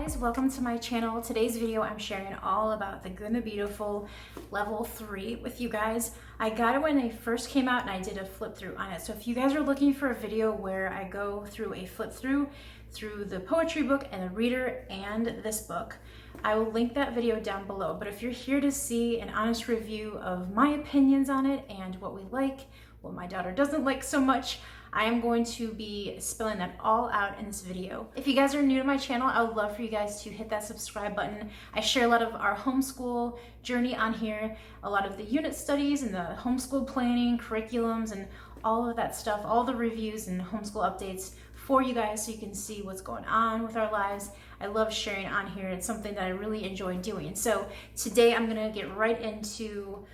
guys, welcome to my channel. Today's video I'm sharing all about The Good and the Beautiful Level 3 with you guys. I got it when they first came out and I did a flip through on it. So if you guys are looking for a video where I go through a flip through the poetry book and the reader and this book, I will link that video down below. But if you're here to see an honest review of my opinions on it and what we like, what my daughter doesn't like so much, I am going to be spilling that all out in this video. If you guys are new to my channel, I would love for you guys to hit that subscribe button. I share a lot of our homeschool journey on here, a lot of the unit studies and the homeschool planning, curriculums, and all of that stuff, all the reviews and homeschool updates for you guys so you can see what's going on with our lives. I love sharing on here. It's something that I really enjoy doing. So today I'm gonna get right into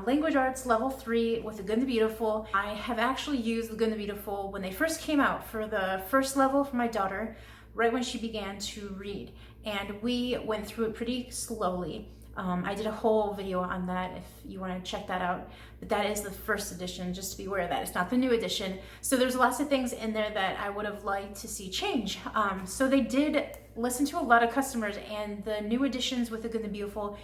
language arts level 3 with The Good and the Beautiful. I have actually used The Good and the Beautiful when they first came out for the first level for my daughter, right when she began to read. And we went through it pretty slowly. I did a whole video on that if you want to check that out, but that is the first edition, just to be aware of that. It's not the new edition. So there's lots of things in there that I would have liked to see change. So they did listen to a lot of customers, and the new editions with The Good and the Beautiful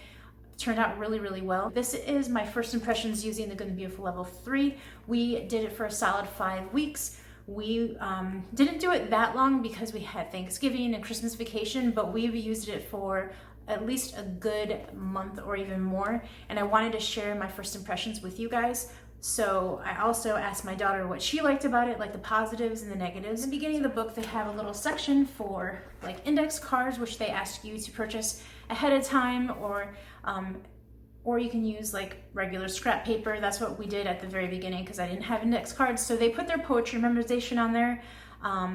turned out really, really well. This is my first impressions using The Good and the Beautiful level 3. We did it for a solid 5 weeks. We didn't do it that long because we had Thanksgiving and Christmas vacation, but we've used it for at least a good month or even more, and I wanted to share my first impressions with you guys. So I also asked my daughter what she liked about it, like the positives and the negatives. In the beginning of the book, they have a little section for like index cards, which they ask you to purchase ahead of time, or you can use like regular scrap paper. That's what we did at the very beginning because I didn't have index cards. So they put their poetry memorization on there.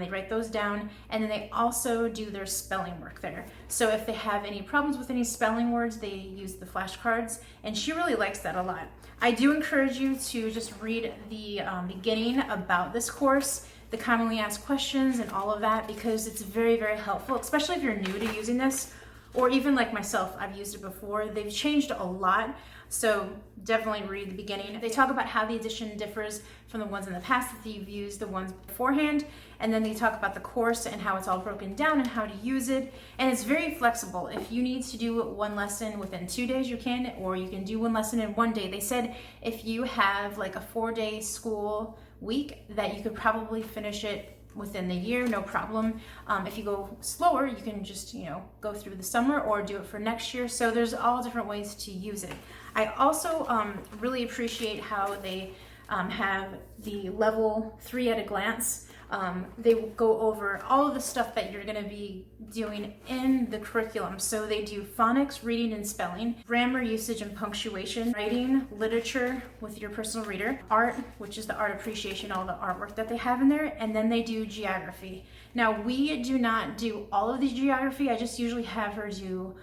They write those down, and then they also do their spelling work there. So if they have any problems with any spelling words, they use the flashcards, and she really likes that a lot. I do encourage you to just read the beginning about this course, the commonly asked questions and all of that, because it's very, very helpful, especially if you're new to using this, or even like myself, I've used it before. They've changed a lot, so definitely read the beginning. They talk about how the edition differs from the ones in the past that you've used, the ones beforehand, and then they talk about the course and how it's all broken down and how to use it. And it's very flexible. If you need to do one lesson within 2 days, you can, or you can do one lesson in 1 day. They said if you have like a 4-day school week, that you could probably finish it within the year, no problem. If you go slower, you can just, go through the summer or do it for next year. So there's all different ways to use it. I also really appreciate how they have the level 3 at a glance. They will go over all of the stuff that you're going to be doing in the curriculum. So they do phonics, reading and spelling, grammar, usage and punctuation, writing, literature with your personal reader, art, which is the art appreciation, all the artwork that they have in there, and then they do geography. Now, we do not do all of the geography. I just usually have her do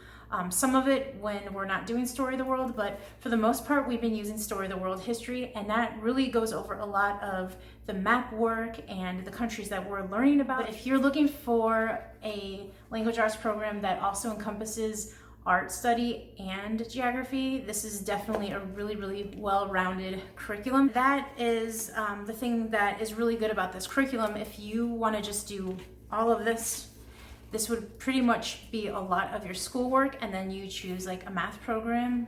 some of it when we're not doing Story of the World, but for the most part, we've been using Story of the World history, and that really goes over a lot of the map work and the countries that we're learning about. But if you're looking for a language arts program that also encompasses art study and geography, this is definitely a really, really well-rounded curriculum. That is the thing that is really good about this curriculum. If you want to just do all of this would pretty much be a lot of your schoolwork, and then you choose like a math program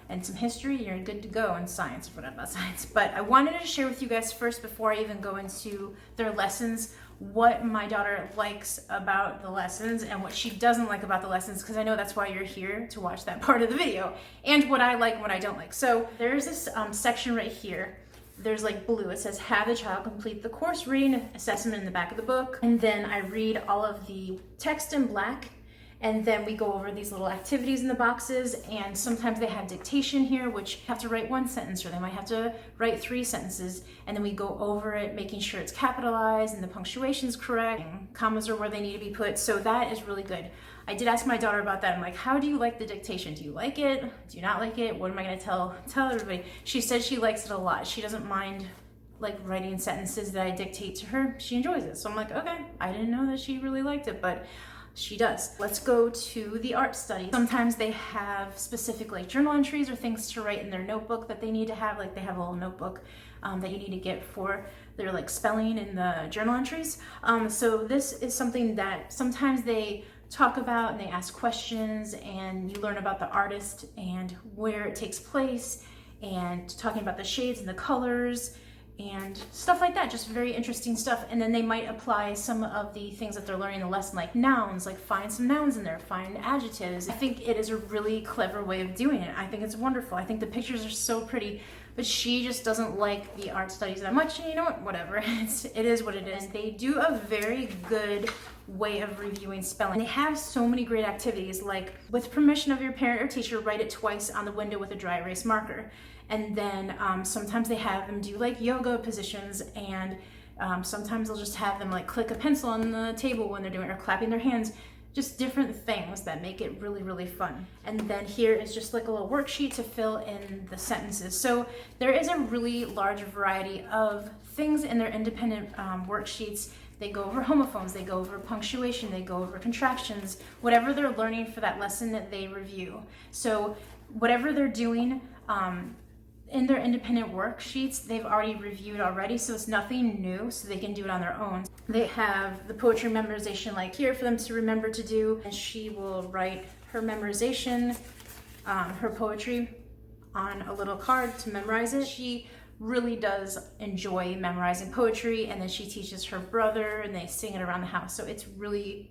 and some history, you're good to go, in science. I forgot about science. But I wanted to share with you guys first, before I even go into their lessons, what my daughter likes about the lessons and what she doesn't like about the lessons, because I know that's why you're here to watch that part of the video, and what I like and what I don't like. So there's this section right here. There's like blue, it says have the child complete the course reading assessment in the back of the book, and then I read all of the text in black, and then we go over these little activities in the boxes, and sometimes they have dictation here, which you have to write 1 sentence, or they might have to write 3 sentences, and then we go over it, making sure it's capitalized and the punctuation's correct, and commas are where they need to be put. So that is really good. I did ask my daughter about that. I'm like, how do you like the dictation? Do you like it? Do you not like it? What am I gonna tell everybody? She said she likes it a lot. She doesn't mind like writing sentences that I dictate to her. She enjoys it. So I'm like, okay, I didn't know that she really liked it, but she does. Let's go to the art study. Sometimes they have specific like journal entries or things to write in their notebook that they need to have. Like they have a little notebook that you need to get for their like spelling in the journal entries. So this is something that sometimes they talk about and they ask questions, and you learn about the artist and where it takes place, and talking about the shades and the colors and stuff like that. Just very interesting stuff. And then they might apply some of the things that they're learning in the lesson, like nouns, like find some nouns in there, find adjectives. I think it is a really clever way of doing it. I think it's wonderful. I think the pictures are so pretty, but she just doesn't like the art studies that much, and you know what, whatever. It is what it is. And they do a very good way of reviewing spelling. They have so many great activities, like with permission of your parent or teacher, write it twice on the window with a dry erase marker. And then sometimes they have them do like yoga positions, and sometimes they'll just have them like click a pencil on the table when they're doing it, or clapping their hands. Just different things that make it really, really fun. And then here is just like a little worksheet to fill in the sentences. So there is a really large variety of things in their independent worksheets. They go over homophones, they go over punctuation, they go over contractions, whatever they're learning for that lesson that they review. So whatever they're doing, in their independent worksheets, they've already reviewed already, so it's nothing new, so they can do it on their own. They have the poetry memorization like here for them to remember to do, and she will write her memorization, her poetry on a little card to memorize it. She really does enjoy memorizing poetry, and then she teaches her brother, and they sing it around the house. So it's really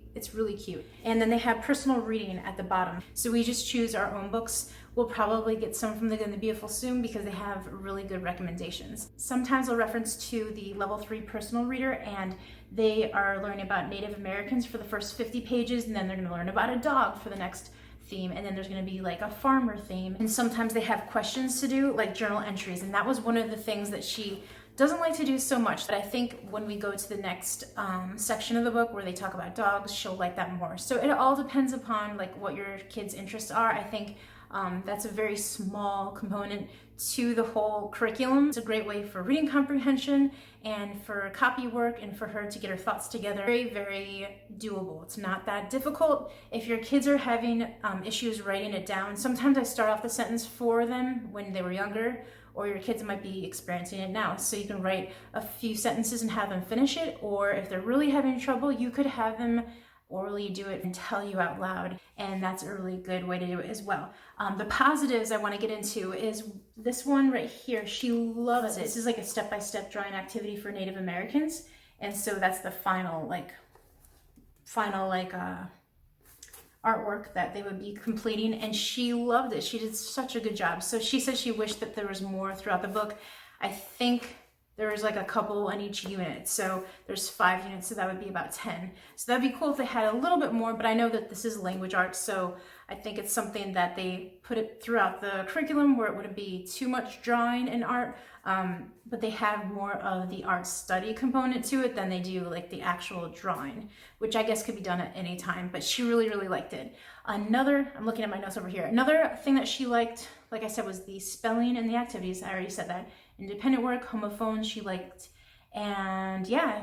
cute. And then they have personal reading at the bottom. So we just choose our own books. We'll probably get some from The Good and the Beautiful soon, because they have really good recommendations. Sometimes they'll reference to the level 3 personal reader, and they are learning about Native Americans for the first 50 pages, and then they're going to learn about a dog for the next theme, and then there's going to be like a farmer theme. And sometimes they have questions to do, like journal entries, and that was one of the things that she doesn't like to do so much, but I think when we go to the next section of the book where they talk about dogs, she'll like that more. So it all depends upon like what your kids' interests are. I think that's a very small component to the whole curriculum. It's a great way for reading comprehension and for copy work, and for her to get her thoughts together. Very, very doable. It's not that difficult. If your kids are having issues writing it down, sometimes I start off the sentence for them when they were younger, or your kids might be experiencing it now. So you can write a few sentences and have them finish it, or if they're really having trouble, you could have them orally do it and tell you out loud, and that's a really good way to do it as well. The positives I want to get into is this one right here. She loves it. This is like a step-by-step drawing activity for Native Americans, and so that's the final artwork that they would be completing, and she loved it. She did such a good job. So she said she wished that there was more throughout the book. I think there was like a couple in each unit, so there's 5 units, so that would be about 10. So that'd be cool if they had a little bit more, but I know that this is language arts, so I think it's something that they put it throughout the curriculum where it wouldn't be too much drawing and art, but they have more of the art study component to it than they do like the actual drawing, which I guess could be done at any time, but she really, really liked it. I'm looking at my notes over here. Another thing that she liked, like I said, was the spelling and the activities. I already said that. Independent work, homophones she liked, and yeah,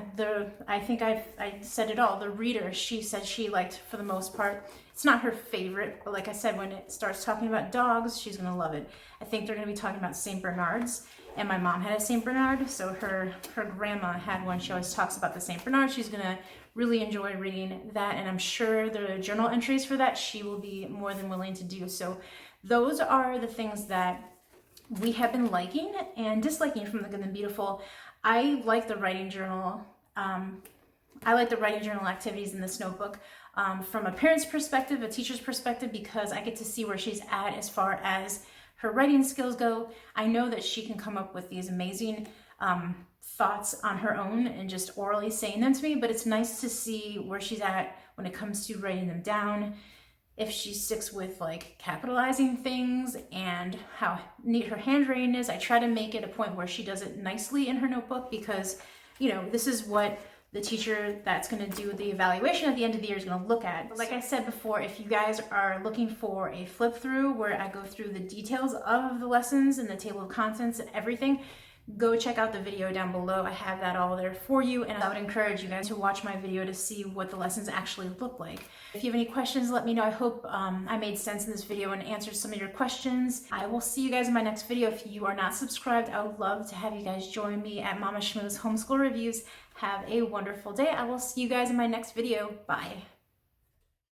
I think I said it all. The reader, she said she liked for the most part. It's not her favorite, but like I said, when it starts talking about dogs, she's gonna love it. I think they're gonna be talking about St. Bernards, and my mom had a St. Bernard, so her grandma had one. She always talks about the St. Bernard. She's gonna really enjoy reading that, and I'm sure the journal entries for that she will be more than willing to do. So those are the things that we have been liking and disliking from The Good and the Beautiful. I like the writing journal. I like the writing journal activities in this notebook from a parent's perspective, a teacher's perspective, because I get to see where she's at as far as her writing skills go. I know that she can come up with these amazing thoughts on her own and just orally saying them to me, but it's nice to see where she's at when it comes to writing them down. If she sticks with like capitalizing things and how neat her handwriting is. I try to make it a point where she does it nicely in her notebook, because, you know, this is what the teacher that's going to do the evaluation at the end of the year is going to look at. But like I said before, if you guys are looking for a flip through where I go through the details of the lessons and the table of contents and everything, go check out the video down below. I have that all there for you, and I would encourage you guys to watch my video to see what the lessons actually look like. If you have any questions, let me know. I hope I made sense in this video and answered some of your questions. I will see you guys in my next video. If you are not subscribed, I would love to have you guys join me at Mama Shmoo's Homeschool Reviews. Have a wonderful day. I will see you guys in my next video. Bye.